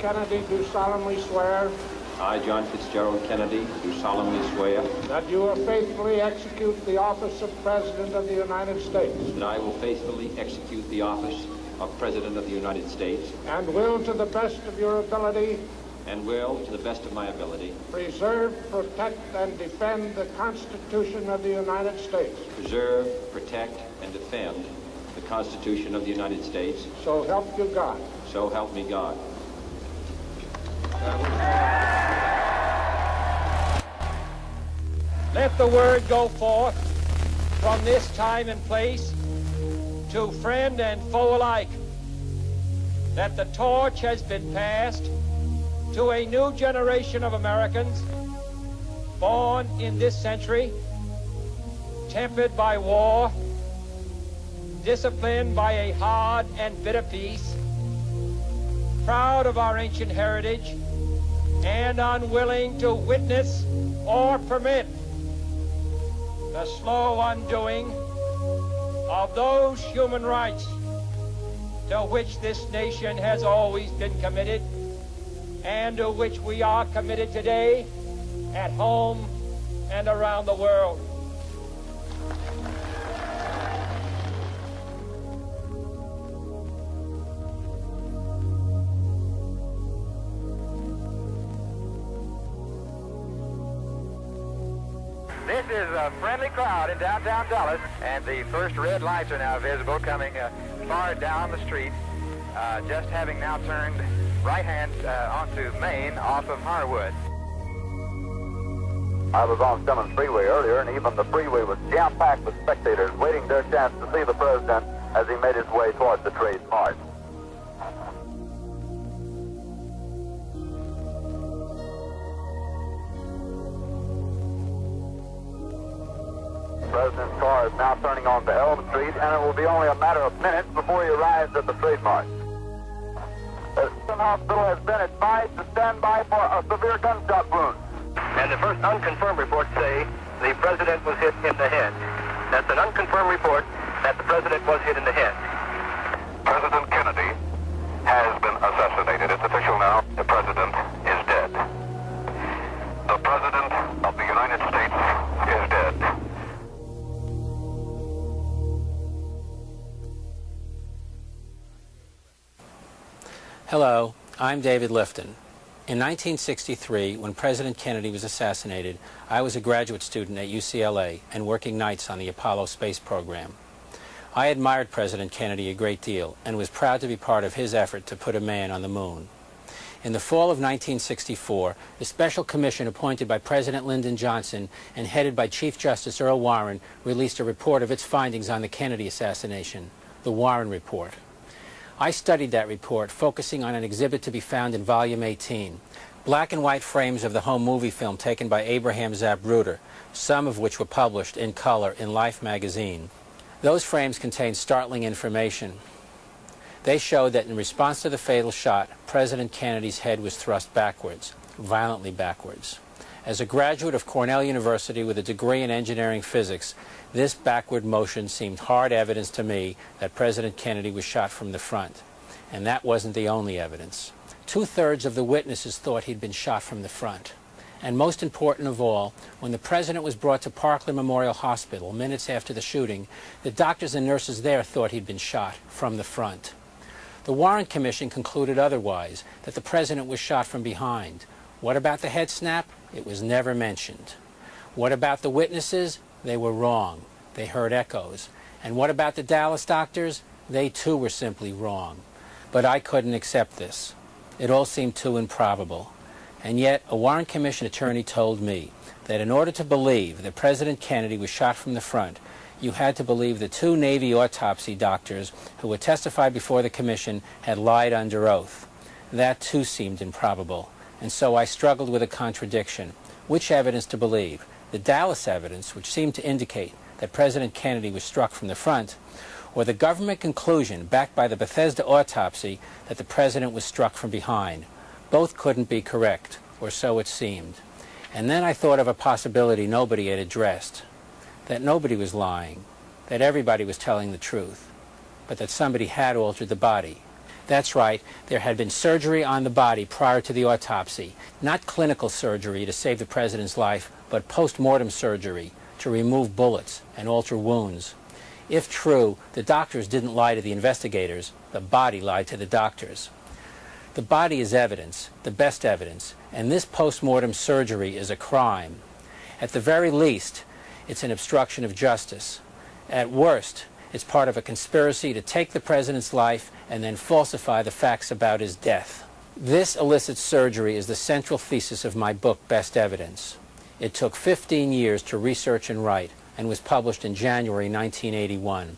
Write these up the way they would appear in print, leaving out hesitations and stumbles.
Kennedy, do solemnly swear I, John Fitzgerald Kennedy, do solemnly swear that you will faithfully execute the office of President of the United States that I will faithfully execute the office of President of the United States and will, to the best of your ability, and will, to the best of my ability, preserve, protect, and defend the Constitution of the United States. preserve, protect, and defend the Constitution of the United States. So help you God. So help me God. Let the word go forth from this time and place to friend and foe alike that the torch has been passed to a new generation of Americans born in this century, tempered by war, disciplined by a hard and bitter peace, proud of our ancient heritage, and unwilling to witness or permit the slow undoing of those human rights to which this nation has always been committed and to which we are committed today at home and around the world. This is a friendly crowd in downtown Dallas, and the first red lights are now visible coming far down the street, just having now turned right-hand onto Main off of Harwood. I was on Simmons Freeway earlier, and even the freeway was jam-packed with spectators waiting their chance to see the president as he made his way towards the Trade Mart. The president's car is now turning onto Elm Street, and it will be only a matter of minutes before he arrives at the Trade Mart. The hospital has been advised to stand by for a severe gunshot wound. And the first unconfirmed reports say the president was hit in the head. That's an unconfirmed report that the president was hit in the head. President Kennedy has been assassinated. It's official now. The president is dead. The president of the United States is dead. Hello, I'm David Lifton. In 1963, when President Kennedy was assassinated, I was a graduate student at UCLA and working nights on the Apollo space program. I admired President Kennedy a great deal and was proud to be part of his effort to put a man on the moon. In the fall of 1964, the special commission appointed by President Lyndon Johnson and headed by Chief Justice Earl Warren released a report of its findings on the Kennedy assassination, the Warren Report. I studied that report, focusing on an exhibit to be found in Volume 18, black and white frames of the home movie film taken by Abraham Zapruder, some of which were published in color in Life magazine. Those frames contained startling information. They showed that in response to the fatal shot, President Kennedy's head was thrust backwards, violently backwards. As a graduate of Cornell University with a degree in engineering physics, this backward motion seemed hard evidence to me that President Kennedy was shot from the front. And that wasn't the only evidence. 2/3 of the witnesses thought he'd been shot from the front. And most important of all, when the president was brought to Parkland Memorial Hospital minutes after the shooting, the doctors and nurses there thought he'd been shot from the front. The Warren Commission concluded otherwise, that the president was shot from behind. What about the head snap? It was never mentioned. What about the witnesses? They were wrong. They heard echoes. And what about the Dallas doctors? They too were simply wrong. But I couldn't accept this. It all seemed too improbable. And yet, a Warren Commission attorney told me that in order to believe that President Kennedy was shot from the front, you had to believe the 2 Navy autopsy doctors who had testified before the commission had lied under oath. That too seemed improbable. And so I struggled with a contradiction. Which evidence to believe? The Dallas evidence, which seemed to indicate that President Kennedy was struck from the front, or the government conclusion backed by the Bethesda autopsy that the president was struck from behind. Both couldn't be correct, or so it seemed. And then I thought of a possibility nobody had addressed, that nobody was lying, that everybody was telling the truth, but that somebody had altered the body. That's right, there had been surgery on the body prior to the autopsy. Not clinical surgery to save the president's life, but post-mortem surgery to remove bullets and alter wounds. If true, the doctors didn't lie to the investigators, the body lied to the doctors. The body is evidence, the best evidence, and this post-mortem surgery is a crime. At the very least, it's an obstruction of justice. At worst, it's part of a conspiracy to take the president's life and then falsify the facts about his death. This illicit surgery is the central thesis of my book, Best Evidence. It took 15 years to research and write, and was published in January 1981.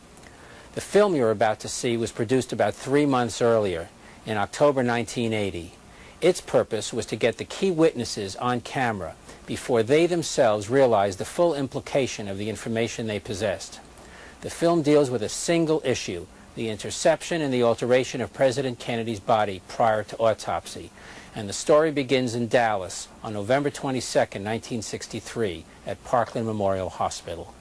The film you're about to see was produced about 3 months earlier, in October 1980. Its purpose was to get the key witnesses on camera before they themselves realized the full implication of the information they possessed. The film deals with a single issue, the interception and the alteration of President Kennedy's body prior to autopsy. And the story begins in Dallas on November 22, 1963, at Parkland Memorial Hospital.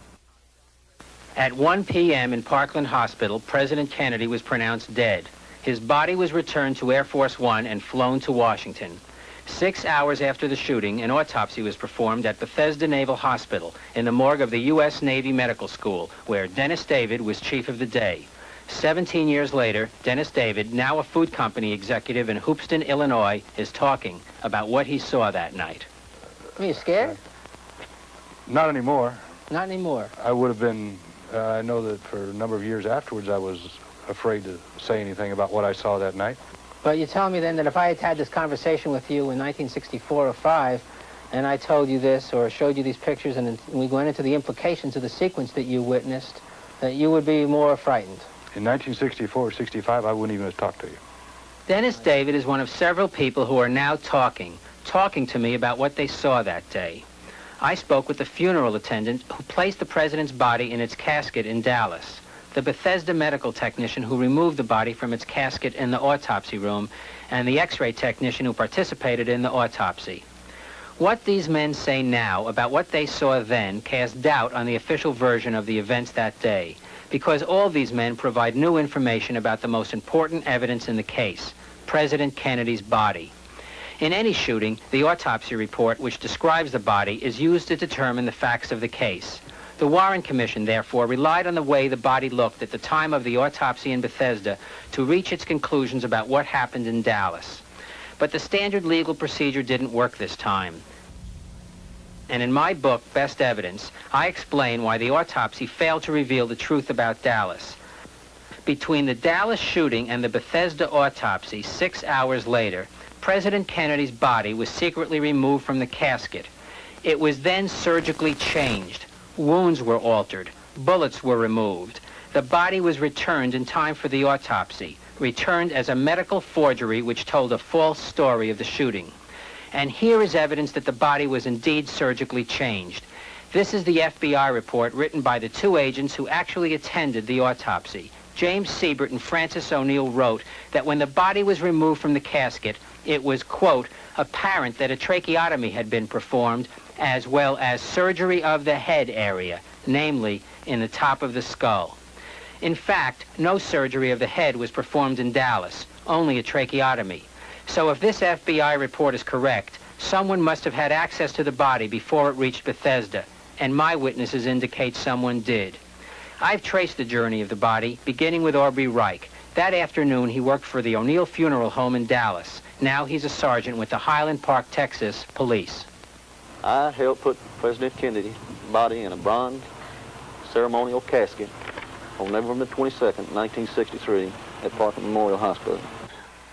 At 1 p.m. in Parkland Hospital, President Kennedy was pronounced dead. His body was returned to Air Force One and flown to Washington. 6 hours after the shooting, an autopsy was performed at Bethesda Naval Hospital in the morgue of the U.S. Navy Medical School, where Dennis David was chief of the day. 17 years later, Dennis David, now a food company executive in Hoopeston, Illinois, is talking about what he saw that night. Are you scared? Not anymore. Not anymore. I would have been, I know that for a number of years afterwards I was afraid to say anything about what I saw that night. But you're telling me then that if I had had this conversation with you in 1964 or 5, and I told you this or showed you these pictures and we went into the implications of the sequence that you witnessed, that you would be more frightened? In 1964 or 65, I wouldn't even have talked to you. Dennis David is one of several people who are now talking to me about what they saw that day. I spoke with the funeral attendant who placed the president's body in its casket in Dallas, the Bethesda medical technician who removed the body from its casket in the autopsy room, and the X-ray technician who participated in the autopsy. What these men say now about what they saw then casts doubt on the official version of the events that day, because all these men provide new information about the most important evidence in the case, President Kennedy's body. In any shooting, the autopsy report, which describes the body, is used to determine the facts of the case. The Warren Commission, therefore, relied on the way the body looked at the time of the autopsy in Bethesda to reach its conclusions about what happened in Dallas. But the standard legal procedure didn't work this time. And in my book, Best Evidence, I explain why the autopsy failed to reveal the truth about Dallas. Between the Dallas shooting and the Bethesda autopsy 6 hours later, President Kennedy's body was secretly removed from the casket. It was then surgically changed. Wounds were altered. Bullets were removed. The body was returned in time for the autopsy, returned as a medical forgery which told a false story of the shooting. And here is evidence that the body was indeed surgically changed. This is the FBI report written by the two agents who actually attended the autopsy. James Siebert and Francis O'Neill wrote that when the body was removed from the casket, it was, quote, apparent that a tracheotomy had been performed, as well as surgery of the head area, namely in the top of the skull. In fact, no surgery of the head was performed in Dallas, only a tracheotomy. So if this FBI report is correct, someone must have had access to the body before it reached Bethesda, and my witnesses indicate someone did. I've traced the journey of the body, beginning with Aubrey Reich. That afternoon, he worked for the O'Neill Funeral Home in Dallas. Now he's a sergeant with the Highland Park, Texas Police. I helped put President Kennedy's body in a bronze ceremonial casket on November 22nd, 1963, at Parkland Memorial Hospital.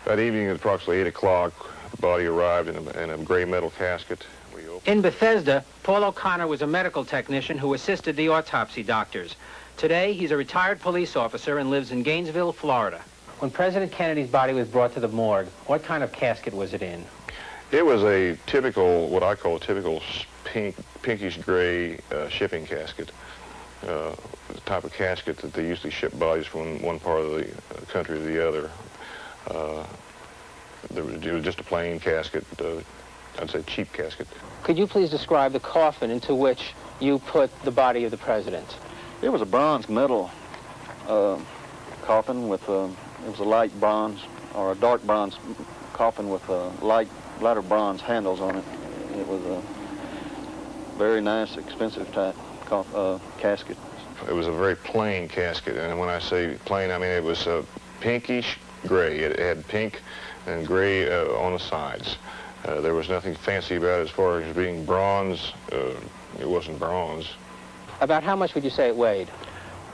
That evening at approximately 8 o'clock, the body arrived in a gray metal casket. In Bethesda, Paul O'Connor was a medical technician who assisted the autopsy doctors. Today, he's a retired police officer and lives in Gainesville, Florida. When President Kennedy's body was brought to the morgue, what kind of casket was it in? It was a typical, what I call a typical pinkish gray shipping casket. The type of casket that they usually ship bodies from one part of the country to the other. It was just a plain casket, I'd say cheap casket. Could you please describe the coffin into which you put the body of the president? It was a bronze metal coffin with, it was a light bronze or a dark bronze coffin with lighter bronze handles on it. It was a very nice, expensive type casket. It was a very plain casket, and when I say plain, I mean it was pinkish gray. It had pink and gray on the sides. There was nothing fancy about it as far as being bronze. It wasn't bronze. About how much would you say it weighed?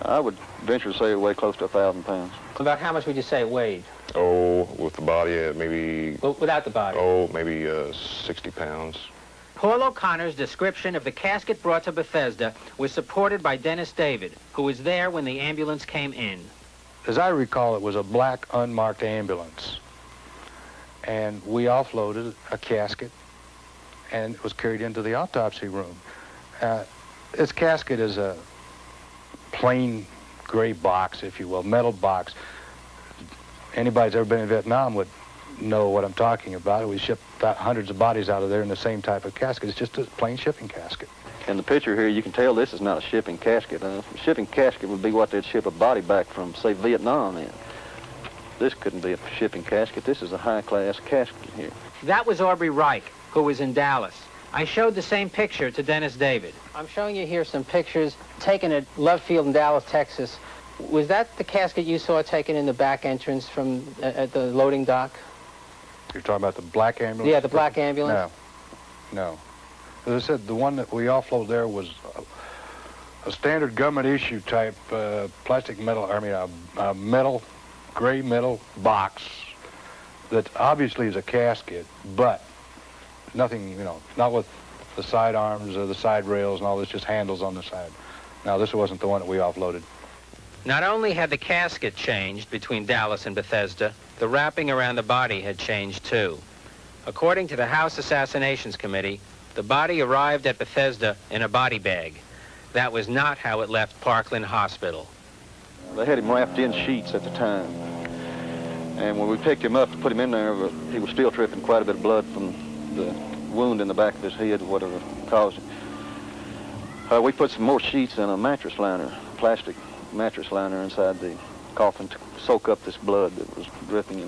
I would venture to say it weighed close to 1,000 pounds. About how much would you say it weighed? Oh, with the body, maybe... Well, without the body? Oh, maybe 60 pounds. Paul O'Connor's description of the casket brought to Bethesda was supported by Dennis David, who was there when the ambulance came in. As I recall, it was a black unmarked ambulance. And we offloaded a casket, and it was carried into the autopsy room. This casket is a plain gray box, if you will, metal box. Anybody who's ever been in Vietnam would know what I'm talking about. We shipped hundreds of bodies out of there in the same type of casket. It's just a plain shipping casket. In the picture here, you can tell this is not a shipping casket. A shipping casket would be what they'd ship a body back from, say, Vietnam in. This couldn't be a shipping casket. This is a high-class casket here. That was Aubrey Reich, who was in Dallas. I showed the same picture to Dennis David. I'm showing you here some pictures taken at Love Field in Dallas, Texas. Was that the casket you saw taken in the back entrance from at the loading dock? You're talking about the black ambulance? Yeah, the black ambulance? No. As I said, the one that we offloaded there was a standard government issue type plastic metal, a metal, gray metal box that obviously is a casket, but nothing, not with the side arms or the side rails and all this, just handles on the side. Now, this wasn't the one that we offloaded. Not only had the casket changed between Dallas and Bethesda, the wrapping around the body had changed too. According to the House Assassinations Committee, the body arrived at Bethesda in a body bag. That was not how it left Parkland Hospital. They had him wrapped in sheets at the time. And when we picked him up to put him in there, he was still tripping quite a bit of blood from the wound in the back of his head, or whatever caused it. We put some more sheets in a mattress liner, plastic mattress liner inside the coffin to soak up this blood that was dripping,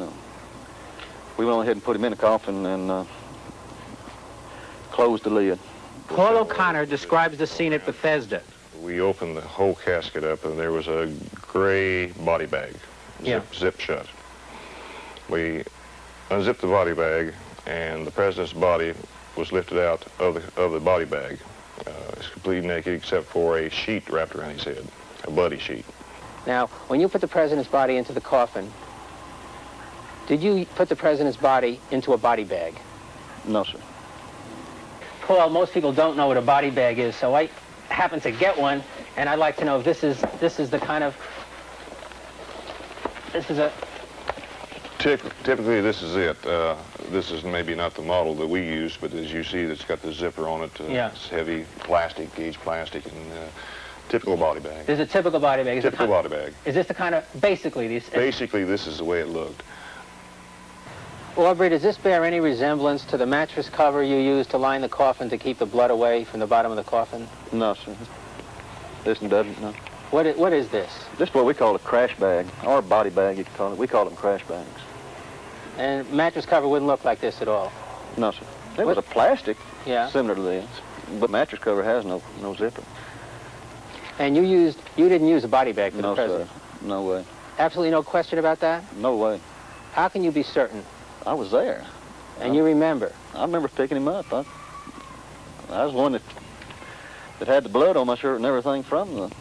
We went on ahead and put him in the coffin and closed the lid. Paul O'Connor describes the scene at Bethesda. We opened the whole casket up, and there was a gray body bag, zipped shut. We unzipped the body bag, and the president's body was lifted out of the body bag. He's completely naked except for a sheet wrapped around his head, a bloody sheet. Now, when you put the president's body into the coffin, did you put the president's body into a body bag? No, sir. Paul, most people don't know what a body bag is, so I happen to get one, and I'd like to know if this is the kind of... This is a... Typically, this is it. This is maybe not the model that we use, but as you see, it's got the zipper on it. It's heavy plastic, gauge plastic, and typical body bag. There's a typical body bag. Typical body bag. Is this the kind of... Basically, these... Basically, this is the way it looked. Aubrey, does this bear any resemblance to the mattress cover you used to line the coffin to keep the blood away from the bottom of the coffin? No, sir. This one doesn't, no. What is this? This is what we call a crash bag, or a body bag, you could call it. We call them crash bags. And mattress cover wouldn't look like this at all? No, sir. It was a plastic, similar to this, but mattress cover has no zipper. And you didn't use a body bag for the president? No, sir. No way. Absolutely no question about that? No way. How can you be certain? I was there. And you remember? I remember picking him up. I was the one that had the blood on my shirt and everything from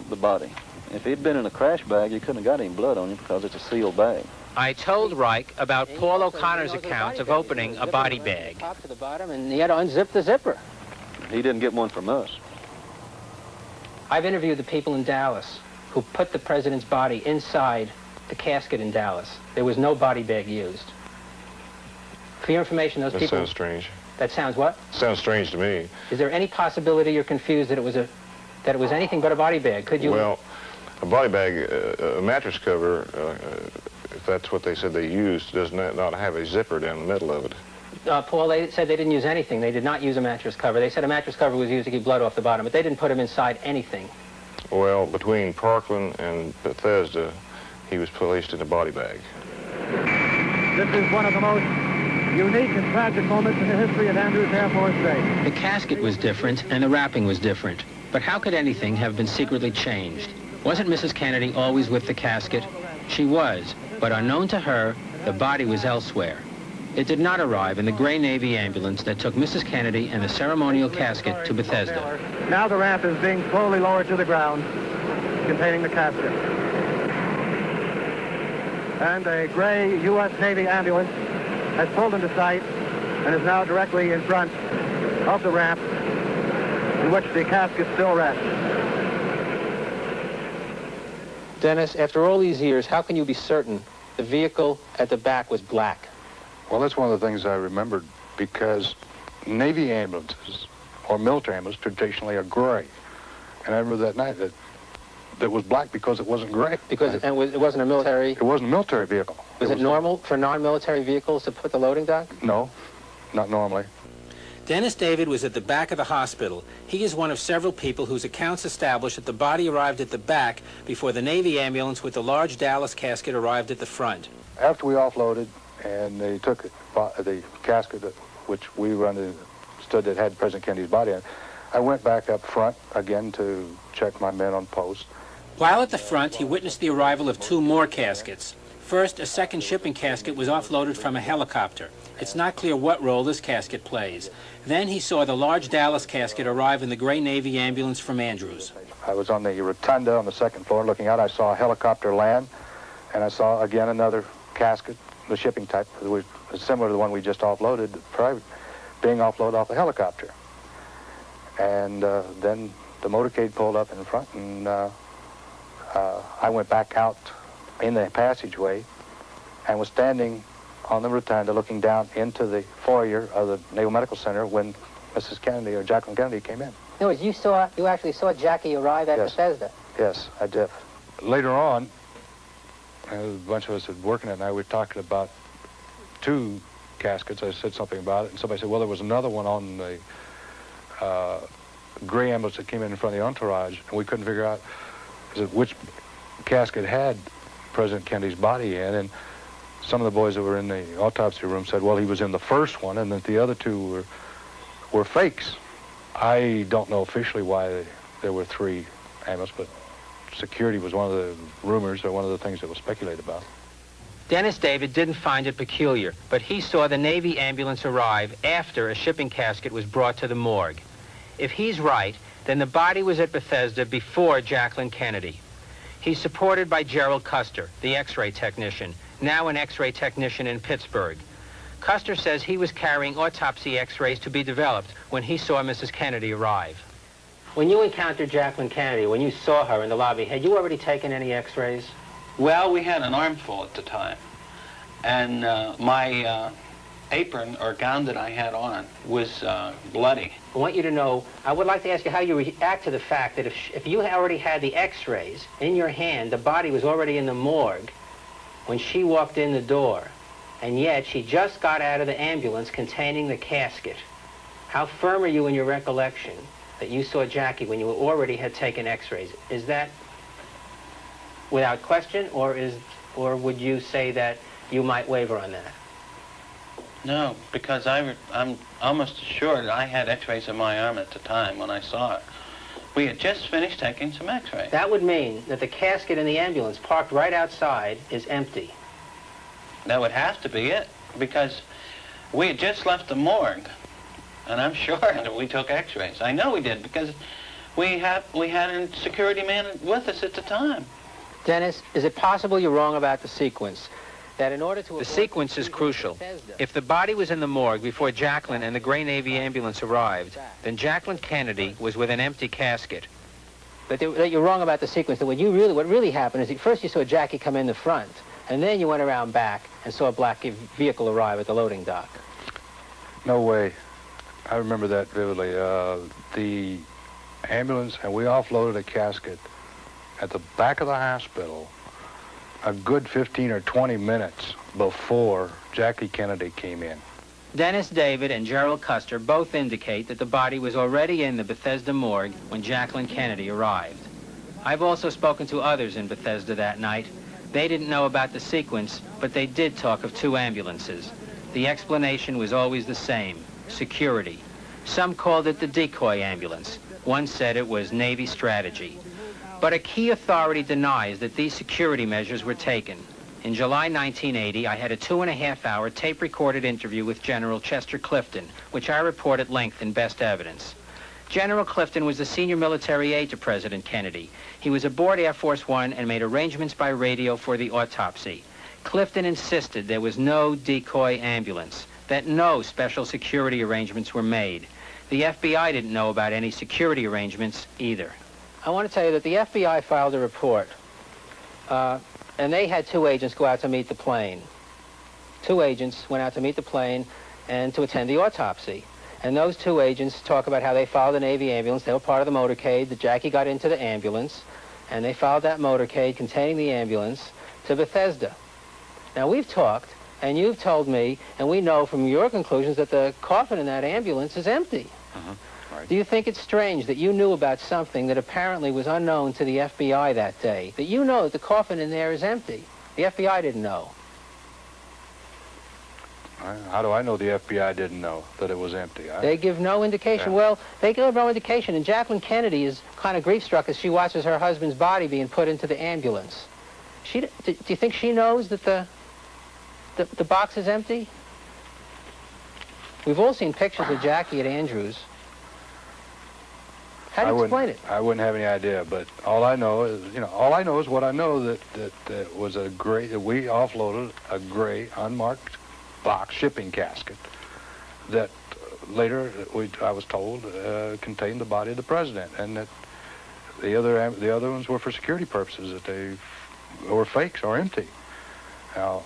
the body. If he'd been in a crash bag, you couldn't have got any blood on him because it's a sealed bag. I told Reich about Paul O'Connor's account of opening a body bag. Top to the bottom, and he had to unzip the zipper. He didn't get one from us. I've interviewed the people in Dallas who put the president's body inside the casket in Dallas. There was no body bag used. For your information, those people... That sounds strange. That sounds what? Sounds strange to me. Is there any possibility you're confused that it was anything but a body bag? Could you... Well, a body bag, a mattress cover, if that's what they said they used, does not have a zipper down the middle of it. Paul, they said they didn't use anything. They did not use a mattress cover. They said a mattress cover was used to keep blood off the bottom, but they didn't put him inside anything. Well, between Parkland and Bethesda, he was placed in a body bag. This is one of the most unique and tragic moments in the history of Andrews Air Force Base. The casket was different and the wrapping was different. But how could anything have been secretly changed? Wasn't Mrs. Kennedy always with the casket? She was, but unknown to her, the body was elsewhere. It did not arrive in the gray Navy ambulance that took Mrs. Kennedy and the ceremonial casket to Bethesda. Now the ramp is being slowly lowered to the ground, containing the casket. And a gray U.S. Navy ambulance has pulled into sight and is now directly in front of the ramp in which the casket still rests. Dennis, after all these years, how can you be certain the vehicle at the back was black? Well, that's one of the things I remembered, because Navy ambulances or military ambulances traditionally are gray. And I remember that night that it was black because it wasn't gray. Because it wasn't a military... It wasn't a military vehicle. Was it normal for non-military vehicles to put the loading dock? No, not normally. Dennis David was at the back of the hospital. He is one of several people whose accounts establish that the body arrived at the back before the Navy ambulance with the large Dallas casket arrived at the front. After we offloaded and they took the casket, which we understood that had President Kennedy's body in it, I went back up front again to check my men on post. While at the front, he witnessed the arrival of two more caskets. First, a second shipping casket was offloaded from a helicopter. It's not clear what role this casket plays. Then he saw the large Dallas casket arrive in the gray Navy ambulance from Andrews. I was on the rotunda on the second floor looking out. I saw a helicopter land, and I saw again another casket, the shipping type, similar to the one we just offloaded, being offloaded off a helicopter. And then the motorcade pulled up in front, and I went back out in the passageway and was standing on the rotunda looking down into the foyer of the Naval Medical Center when Mrs. Kennedy, or Jacqueline Kennedy, came in. No, you actually saw Jackie arrive at Bethesda? Yes, I did. Later on, a bunch of us had working at night, we were talking about two caskets. I said something about it, and somebody said, well, there was another one on the gray ambulance that came in front of the entourage, and we couldn't figure out which casket had President Kennedy's body in, and some of the boys that were in the autopsy room said, well, he was in the first one, and that the other two were fakes. I don't know officially why there were three ambulances, but security was one of the rumors or one of the things that was speculated about. Dennis David didn't find it peculiar, but he saw the Navy ambulance arrive after a shipping casket was brought to the morgue. If he's right, then the body was at Bethesda before Jacqueline Kennedy. He's supported by Gerald Custer, the X-ray technician, now an X-ray technician in Pittsburgh. Custer says he was carrying autopsy X-rays to be developed when he saw Mrs. Kennedy arrive. When you encountered Jacqueline Kennedy, when you saw her in the lobby, had you already taken any X-rays? Well, we had an armful at the time, and my apron or gown that I had on was bloody. I want you to know, I would like to ask you how you react to the fact that if you already had the X-rays in your hand, the body was already in the morgue when she walked in the door, and yet she just got out of the ambulance containing the casket. How firm are you in your recollection that you saw Jackie when you already had taken X-rays? Is that without question, or would you say that you might waver on that? No, because I'm almost assured I had X-rays in my arm at the time when I saw it. We had just finished taking some X-rays. That would mean that the casket in the ambulance parked right outside is empty. That would have to be it, because we had just left the morgue, and I'm sure that we took X-rays. I know we did, because we had a security man with us at the time. Dennis, is it possible you're wrong about the sequence? That in order to the sequence is crucial. If the body was in the morgue before Jacqueline and the gray Navy ambulance arrived, then Jacqueline Kennedy was with an empty casket. But that you're wrong about the sequence. That what really happened is first you saw Jackie come in the front, and then you went around back and saw a black vehicle arrive at the loading dock. No way. I remember that vividly. The ambulance, and we offloaded a casket at the back of the hospital a good 15 or 20 minutes before Jackie Kennedy came in. Dennis David and Gerald Custer both indicate that the body was already in the Bethesda morgue when Jacqueline Kennedy arrived. I've also spoken to others in Bethesda that night. They didn't know about the sequence, but they did talk of 2 ambulances. The explanation was always the same: security. Some called it the decoy ambulance. One said it was Navy strategy. But a key authority denies that these security measures were taken. In July 1980, I had a 2.5-hour tape-recorded interview with General Chester Clifton, which I report at length in Best Evidence. General Clifton was the senior military aide to President Kennedy. He was aboard Air Force One and made arrangements by radio for the autopsy. Clifton insisted there was no decoy ambulance, that no special security arrangements were made. The FBI didn't know about any security arrangements either. I want to tell you that the FBI filed a report, and they had 2 agents go out to meet the plane. 2 agents went out to meet the plane and to attend the autopsy. And those 2 agents talk about how they followed the Navy ambulance. They were part of the motorcade. The Jackie got into the ambulance, and they followed that motorcade containing the ambulance to Bethesda. Now, we've talked, and you've told me, and we know from your conclusions that the coffin in that ambulance is empty. Right. Do you think it's strange that you knew about something that apparently was unknown to the FBI that day? That you know that the coffin in there is empty? The FBI didn't know. How do I know the FBI didn't know that it was empty? They give no indication. Yeah. Well, they give no indication, and Jacqueline Kennedy is kind of grief-struck as she watches her husband's body being put into the ambulance. Do you think she knows that the box is empty? We've all seen pictures of Jackie at Andrews. How do you explain it? I wouldn't have any idea, but all I know is, all I know is what I know, that was a gray, that we offloaded a gray, unmarked box shipping casket that later I was told contained the body of the president, and that the other ones were for security purposes, that they were fakes or empty. Now,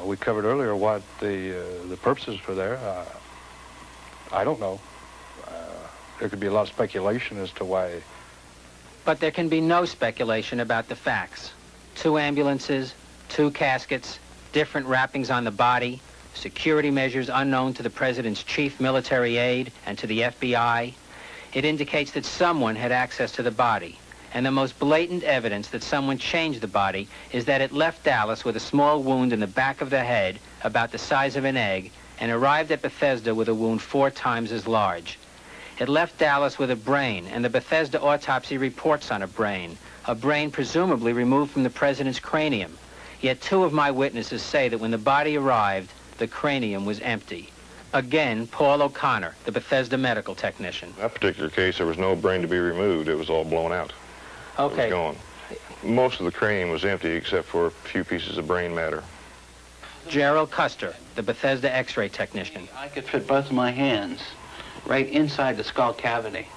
we covered earlier what the purposes were there. I don't know. There could be a lot of speculation as to why. But there can be no speculation about the facts. 2 ambulances, 2 caskets, different wrappings on the body, security measures unknown to the president's chief military aide and to the FBI. It indicates that someone had access to the body. And the most blatant evidence that someone changed the body is that it left Dallas with a small wound in the back of the head, about the size of an egg, and arrived at Bethesda with a wound 4 times as large. It left Dallas with a brain, and the Bethesda autopsy reports on a brain presumably removed from the president's cranium. Yet 2 of my witnesses say that when the body arrived, the cranium was empty. Again, Paul O'Connor, the Bethesda medical technician. In that particular case, there was no brain to be removed. It was all blown out. Okay. It was gone. Most of the cranium was empty except for a few pieces of brain matter. Gerald Custer, the Bethesda X-ray technician. I could fit both of my hands right inside the skull cavity.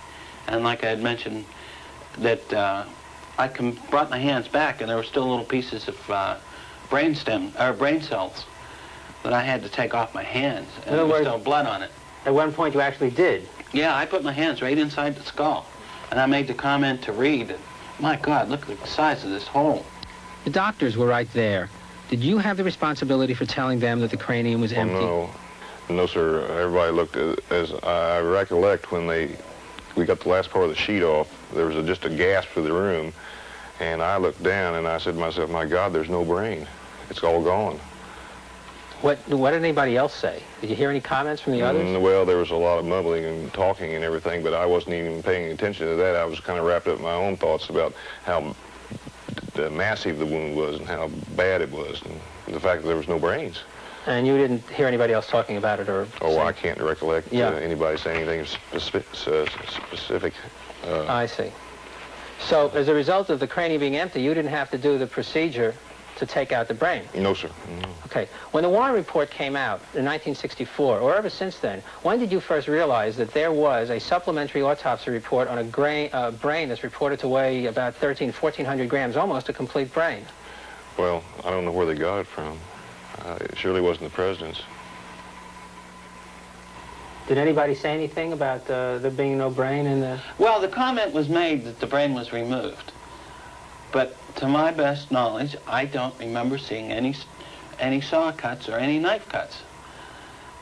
And like I had mentioned, that I brought my hands back and there were still little pieces of brain cells that I had to take off my hands, and there was still blood on it. At one point you actually did? Yeah, I put my hands right inside the skull. And I made the comment to Reed that, my God, look at the size of this hole. The doctors were right there. Did you have the responsibility for telling them that the cranium was empty? No, sir. Everybody looked, as I recollect, when we got the last part of the sheet off, there was just a gasp through the room, and I looked down and I said to myself, my God, there's no brain. It's all gone. What did anybody else say? Did you hear any comments from the others? Well, there was a lot of mumbling and talking and everything, but I wasn't even paying attention to that. I was kind of wrapped up in my own thoughts about how massive the wound was and how bad it was, and the fact that there was no brains. And you didn't hear anybody else talking about it, or? Oh, I can't recollect anybody saying anything specific. I see. So, as a result of the cranium being empty, you didn't have to do the procedure to take out the brain? No, sir. No. Okay. When the Warren Report came out in 1964, or ever since then, when did you first realize that there was a supplementary autopsy report on a brain that's reported to weigh about 1,400 grams, almost a complete brain? Well, I don't know where they got it from. It surely wasn't the president's. Did anybody say anything about there being no brain in the... Well, the comment was made that the brain was removed. But to my best knowledge, I don't remember seeing any saw cuts or any knife cuts.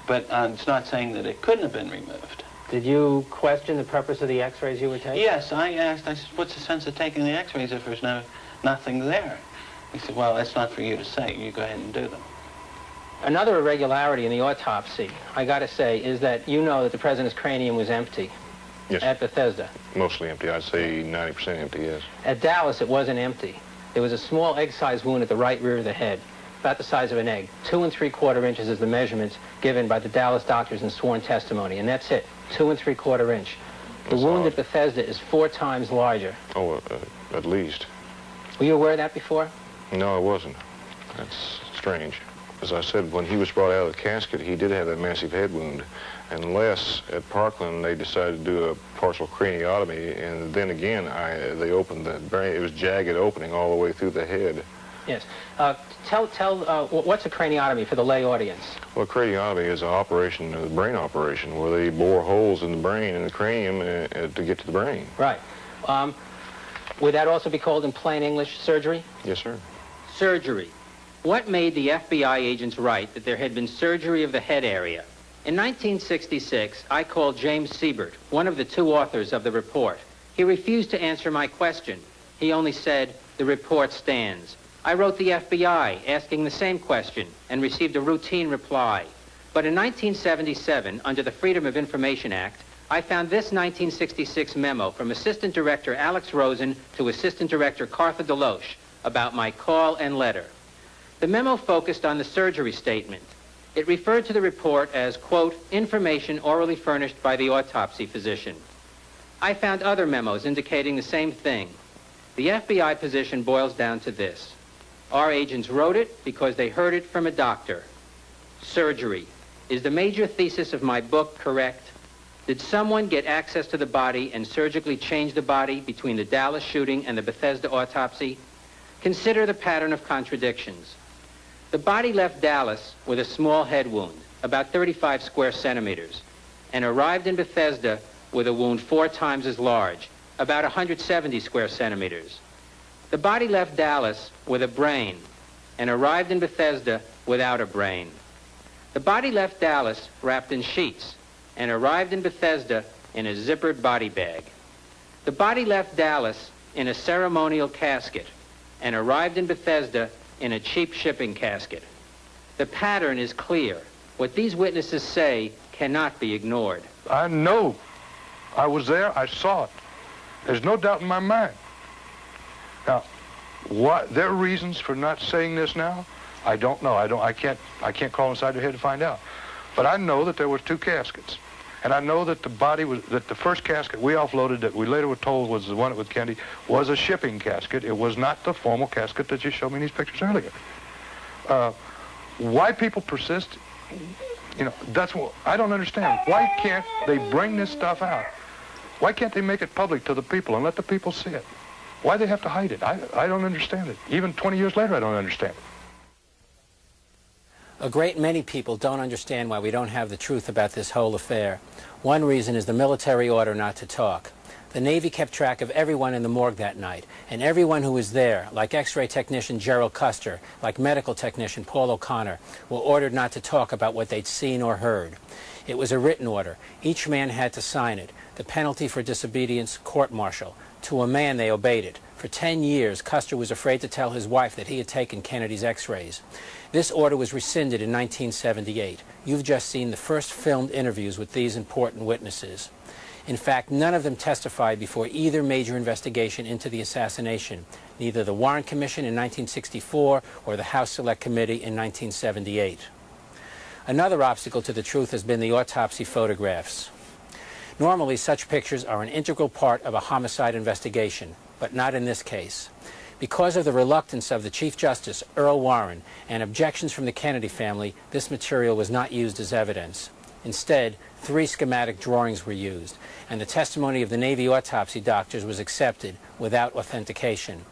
But it's not saying that it couldn't have been removed. Did you question the purpose of the x-rays you were taking? Yes, I asked, I said, what's the sense of taking the x-rays if there's nothing there? He said, well, that's not for you to say. You go ahead and do them. Another irregularity in the autopsy, I got to say, is that you know that the president's cranium was empty. Yes. At Bethesda. Mostly empty. I'd say 90% empty, yes. At Dallas, it wasn't empty. There was a small egg-sized wound at the right rear of the head, about the size of an egg. 2 3/4 inches is the measurements given by the Dallas doctors in sworn testimony, and that's it, 2 3/4 inch. The wound at Bethesda is 4 times larger. Oh, at least. Were you aware of that before? No, I wasn't. That's strange. As I said, when he was brought out of the casket, he did have that massive head wound. Unless at Parkland they decided to do a partial craniotomy, and then again they opened the brain. It was jagged opening all the way through the head. Yes. What's a craniotomy for the lay audience? Well, craniotomy is an operation, a brain operation, where they bore holes in the brain and the cranium to get to the brain. Right. Would that also be called in plain English surgery? Yes, sir. Surgery. What made the FBI agents write that there had been surgery of the head area? In 1966, I called James Siebert, one of the 2 authors of the report. He refused to answer my question. He only said, "The report stands." I wrote the FBI asking the same question and received a routine reply. But in 1977, under the Freedom of Information Act, I found this 1966 memo from Assistant Director Alex Rosen to Assistant Director Cartha Deloche about my call and letter. The memo focused on the surgery statement. It referred to the report as, quote, information orally furnished by the autopsy physician. I found other memos indicating the same thing. The FBI position boils down to this. Our agents wrote it because they heard it from a doctor. Surgery. Is the major thesis of my book correct? Did someone get access to the body and surgically change the body between the Dallas shooting and the Bethesda autopsy? Consider the pattern of contradictions. The body left Dallas with a small head wound, about 35 square centimeters, and arrived in Bethesda with a wound 4 times as large, about 170 square centimeters. The body left Dallas with a brain and arrived in Bethesda without a brain. The body left Dallas wrapped in sheets and arrived in Bethesda in a zippered body bag. The body left Dallas in a ceremonial casket and arrived in Bethesda in a cheap shipping casket. The pattern is clear. What these witnesses say cannot be ignored. I know. I was there. I saw it. There's no doubt in my mind. Now, what their reasons for not saying this now, I don't know. I can't crawl inside their head to find out. But I know that there were 2 caskets. And I know that the first casket we offloaded that we later were told was the one with Kennedy was a shipping casket. It was not the formal casket that you showed me in these pictures earlier. Why people persist, that's what I don't understand. Why can't they bring this stuff out? Why can't they make it public to the people and let the people see it? Why they have to hide it? I don't understand it. Even 20 years later, I don't understand it. A great many people don't understand why we don't have the truth about this whole affair. One reason is the military order not to talk. The Navy kept track of everyone in the morgue that night, and everyone who was there, like X-ray technician Gerald Custer, like medical technician Paul O'Connor, were ordered not to talk about what they'd seen or heard. It was a written order. Each man had to sign it. The penalty for disobedience, court-martial. To a man, they obeyed it. For 10 years, Custer was afraid to tell his wife that he had taken Kennedy's X-rays. This order was rescinded in 1978. You've just seen the first filmed interviews with these important witnesses. In fact, none of them testified before either major investigation into the assassination, neither the Warren Commission in 1964 or the House Select Committee in 1978. Another obstacle to the truth has been the autopsy photographs. Normally, such pictures are an integral part of a homicide investigation, but not in this case. Because of the reluctance of the Chief Justice, Earl Warren, and objections from the Kennedy family, this material was not used as evidence. Instead, 3 schematic drawings were used, and the testimony of the Navy autopsy doctors was accepted without authentication.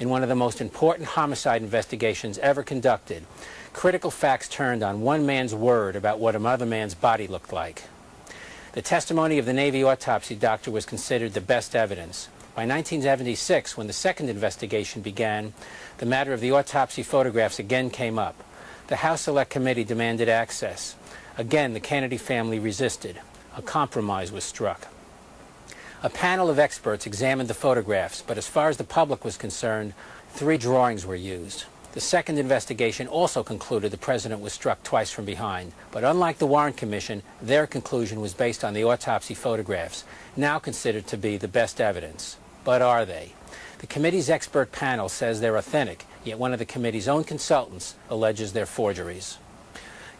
In one of the most important homicide investigations ever conducted, critical facts turned on one man's word about what another man's body looked like. The testimony of the Navy autopsy doctor was considered the best evidence. By 1976, when the second investigation began, the matter of the autopsy photographs again came up. The House Select Committee demanded access. Again, the Kennedy family resisted. A compromise was struck. A panel of experts examined the photographs, but as far as the public was concerned, 3 drawings were used. The second investigation also concluded the president was struck twice from behind, but unlike the Warren Commission, their conclusion was based on the autopsy photographs, now considered to be the best evidence. But are they? The committee's expert panel says they're authentic, yet one of the committee's own consultants alleges they're forgeries.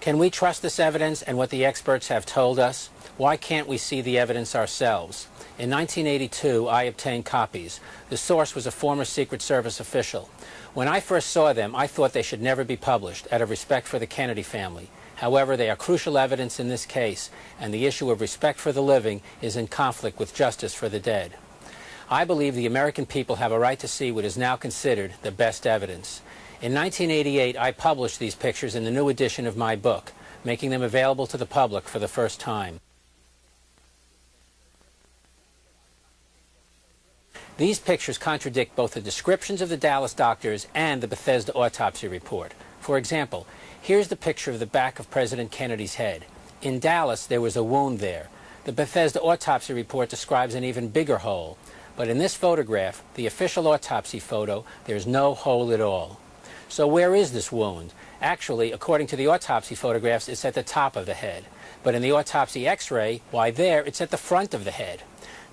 Can we trust this evidence and what the experts have told us? Why can't we see the evidence ourselves? In 1982, I obtained copies. The source was a former Secret Service official. When I first saw them, I thought they should never be published, out of respect for the Kennedy family. However, they are crucial evidence in this case, and the issue of respect for the living is in conflict with justice for the dead. I believe the American people have a right to see what is now considered the best evidence. In 1988, I published these pictures in the new edition of my book, making them available to the public for the first time. These pictures contradict both the descriptions of the Dallas doctors and the Bethesda autopsy report. For example, here's the picture of the back of President Kennedy's head. In Dallas, there was a wound there. The Bethesda autopsy report describes an even bigger hole. But in this photograph, the official autopsy photo, there's no hole at all. So where is this wound? Actually, according to the autopsy photographs, it's at the top of the head. But in the autopsy x-ray, why there, it's at the front of the head.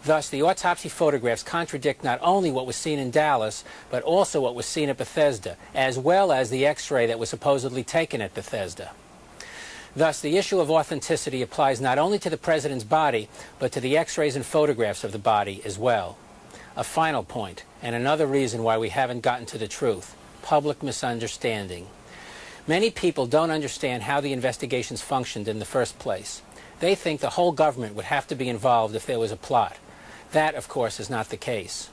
Thus, the autopsy photographs contradict not only what was seen in Dallas, but also what was seen at Bethesda, as well as the x-ray that was supposedly taken at Bethesda. Thus, the issue of authenticity applies not only to the president's body, but to the x-rays and photographs of the body as well. A final point, and another reason why we haven't gotten to the truth: public misunderstanding. Many people don't understand how the investigations functioned in the first place. They think the whole government would have to be involved if there was a plot. That, of course, is not the case.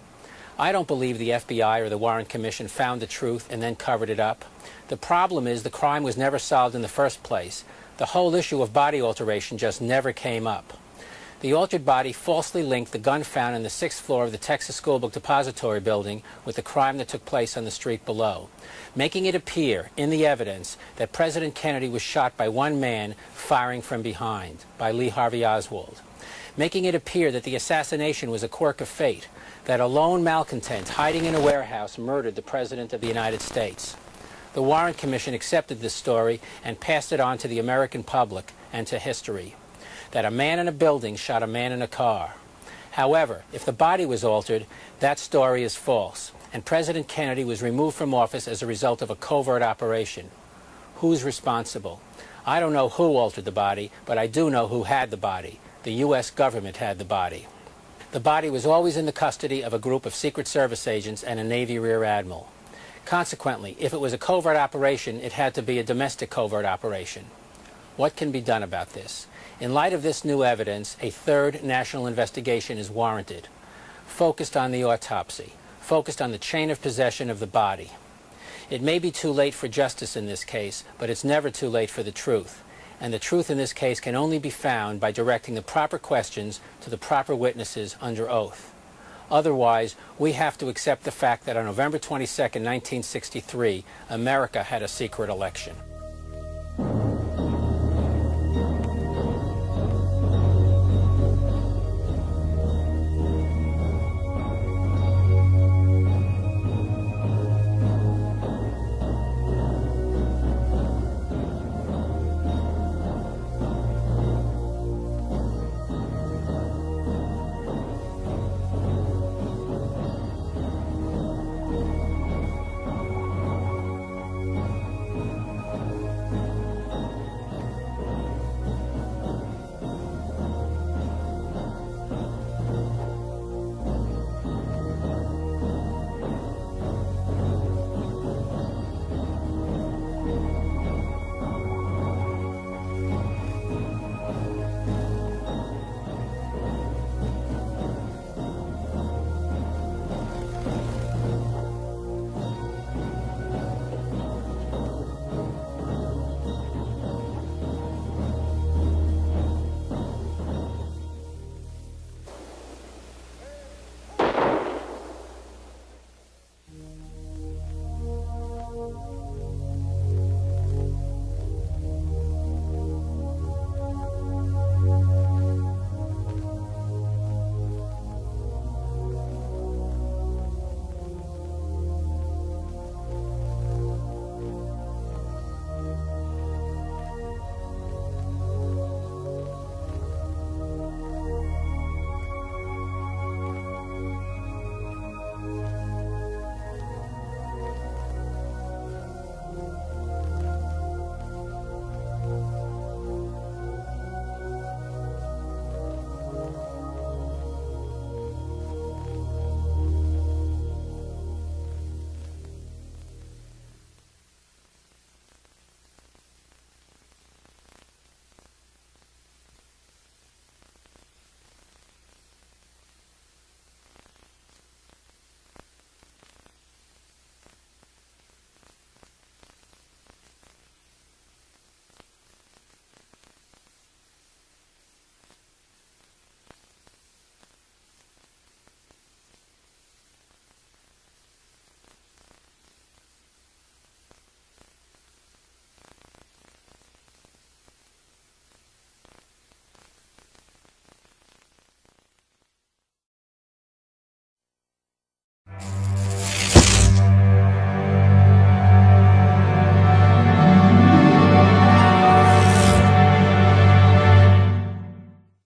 I don't believe the FBI or the Warren Commission found the truth and then covered it up. The problem is the crime was never solved in the first place. The whole issue of body alteration just never came up. The altered body falsely linked the gun found on the 6th floor of the Texas Schoolbook Depository building with the crime that took place on the street below, making it appear in the evidence that President Kennedy was shot by one man firing from behind, by Lee Harvey Oswald, making it appear that the assassination was a quirk of fate, that a lone malcontent hiding in a warehouse murdered the President of the United States. The Warren Commission accepted this story and passed it on to the American public and to history, that a man in a building shot a man in a car. However, if the body was altered, that story is false, and President Kennedy was removed from office as a result of a covert operation. Who's responsible? I don't know who altered the body, but I do know who had the body. The U.S. government had the body. The body was always in the custody of a group of Secret Service agents and a Navy Rear Admiral. Consequently, if it was a covert operation, it had to be a domestic covert operation. What can be done about this? In light of this new evidence, a third national investigation is warranted, focused on the autopsy, focused on the chain of possession of the body. It may be too late for justice in this case, but it's never too late for the truth. And the truth in this case can only be found by directing the proper questions to the proper witnesses under oath. Otherwise, we have to accept the fact that on November 22, 1963, America had a secret election.